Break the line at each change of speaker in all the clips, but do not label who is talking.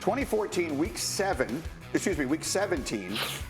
2014, week 17,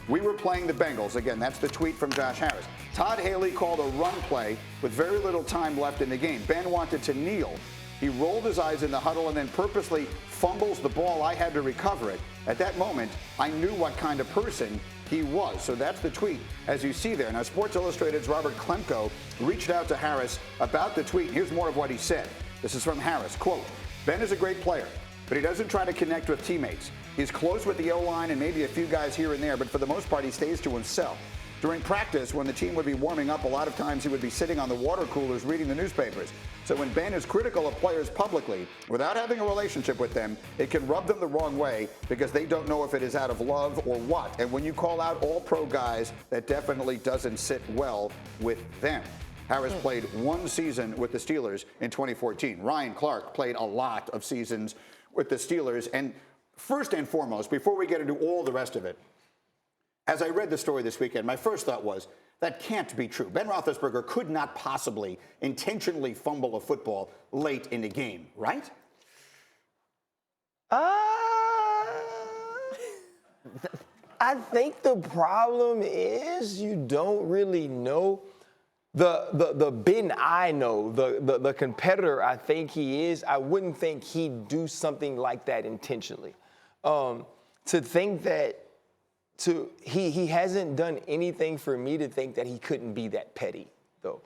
we were playing the Bengals. Again, that's the tweet from Josh Harris. Todd Haley called a run play with very little time left in the game. Ben wanted to kneel. He rolled his eyes in the huddle and then purposely fumbles the ball. I had to recover it. At that moment, I knew what kind of person he was. So that's the tweet, as you see there. Now, Sports Illustrated's Robert Klemko reached out to Harris about the tweet. Here's more of what he said. This is from Harris. Quote, Ben is a great player, but he doesn't try to connect with teammates. He's close with the O-line and maybe a few guys here and there, but for the most part, he stays to himself. During practice, when the team would be warming up, a lot of times he would be sitting on the water coolers reading the newspapers. So when Ben is critical of players publicly, without having a relationship with them, it can rub them the wrong way because they don't know if it is out of love or what. And when you call out all pro guys, that definitely doesn't sit well with them. Harris played one season with the Steelers in 2014. Ryan Clark played a lot of seasons with the Steelers. And first and foremost, before we get into all the rest of it, as I read the story this weekend, my first thought was, that can't be true. Ben Roethlisberger could not possibly intentionally fumble a football late in the game, right?
I think the problem is you don't really know. The Ben I know, the competitor I think he is, I wouldn't think he'd do something like that intentionally. To think that he hasn't done anything for me to think that he couldn't be that petty, though.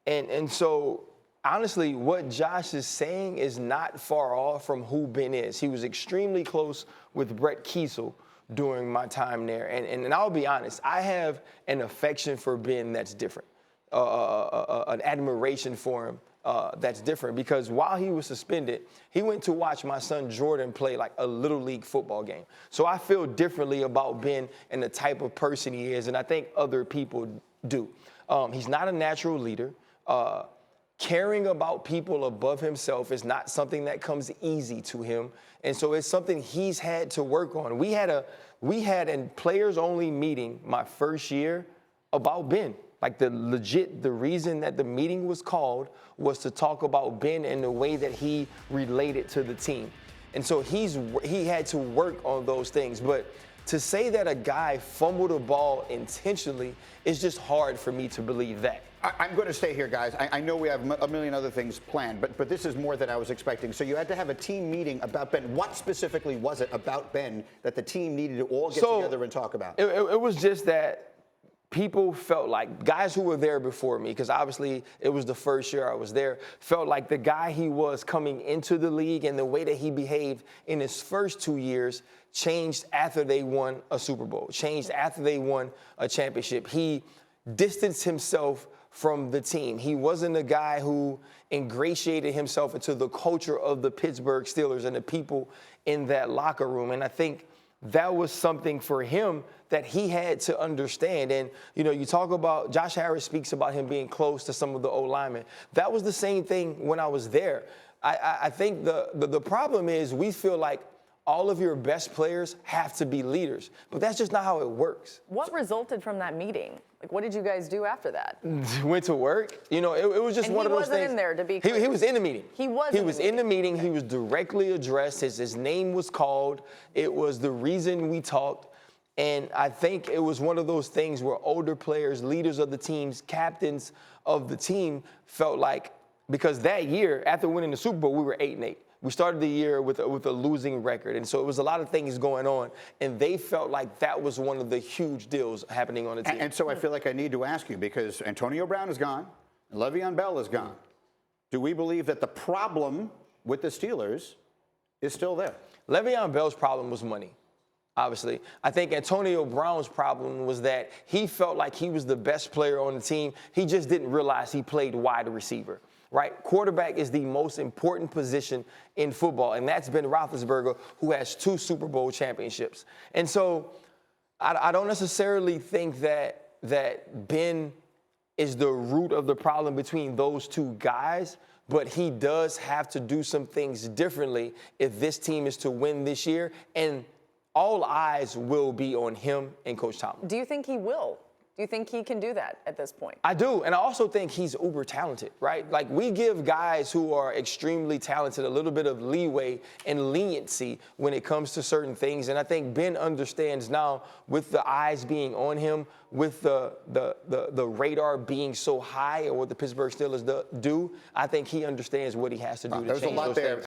And so, honestly, what Josh is saying is not far off from who Ben is. He was extremely close with Brett Kiesel during my time there. And I'll be honest, I have an affection for Ben that's different, an admiration for him that's different, because while he was suspended, he went to watch my son Jordan play like a little league football game. So I feel differently about Ben and the type of person he is, and I think other people do. He's not a natural leader. Caring about people above himself is not something that comes easy to him, and so it's something he's had to work on. We had a players-only meeting my first year about Ben. Like the reason that the meeting was called was to talk about Ben and the way that he related to the team. And so he had to work on those things. But to say that a guy fumbled a ball intentionally is just hard for me to believe that.
I'm going to stay here, guys. I know we have a million other things planned, but this is more than I was expecting. So you had to have a team meeting about Ben. What specifically was it about Ben that the team needed to all get together and talk about?
It was just that people felt like, guys who were there before me, because obviously it was the first year I was there, felt like the guy he was coming into the league and the way that he behaved in his first 2 years changed after they won a Super Bowl, changed after they won a championship. He distanced himself from the team. He wasn't a guy who ingratiated himself into the culture of the Pittsburgh Steelers and the people in that locker room. And I think that was something for him that he had to understand. And, you know, you talk about, Josh Harris speaks about him being close to some of the O-linemen. That was the same thing when I was there. I think the problem is we feel like all of your best players have to be leaders, but that's just not how it works.
What resulted from that meeting? Like, what did you guys do after that?
Went to work. You know, it was just one of those things.
He wasn't in there, to be clear.
He was in the meeting.
He was
in the meeting. He was directly addressed. His name was called. It was the reason we talked. And I think it was one of those things where older players, leaders of the teams, captains of the team felt like, because that year, after winning the Super Bowl, we were 8-8. We started the year with a losing record, and so it was a lot of things going on, and they felt like that was one of the huge deals happening on the team.
And so I feel like I need to ask you, because Antonio Brown is gone, and Le'Veon Bell is gone. Do we believe that the problem with the Steelers is still there?
Le'Veon Bell's problem was money, obviously. I think Antonio Brown's problem was that he felt like he was the best player on the team. He just didn't realize he played wide receiver. Right? Quarterback is the most important position in football, and that's Ben Roethlisberger, who has 2 Super Bowl championships. And so I don't necessarily think that Ben is the root of the problem between those 2 guys, but he does have to do some things differently if this team is to win this year, and all eyes will be on him and Coach Tomlin.
Do you think he will? Do you think he can do that at this point?
I do, and I also think he's uber talented, right? Like, we give guys who are extremely talented a little bit of leeway and leniency when it comes to certain things, and I think Ben understands now, with the eyes being on him, with the radar being so high, and what the Pittsburgh Steelers do, I think he understands what he has to do to
There's a
change
lot
those
there.
things.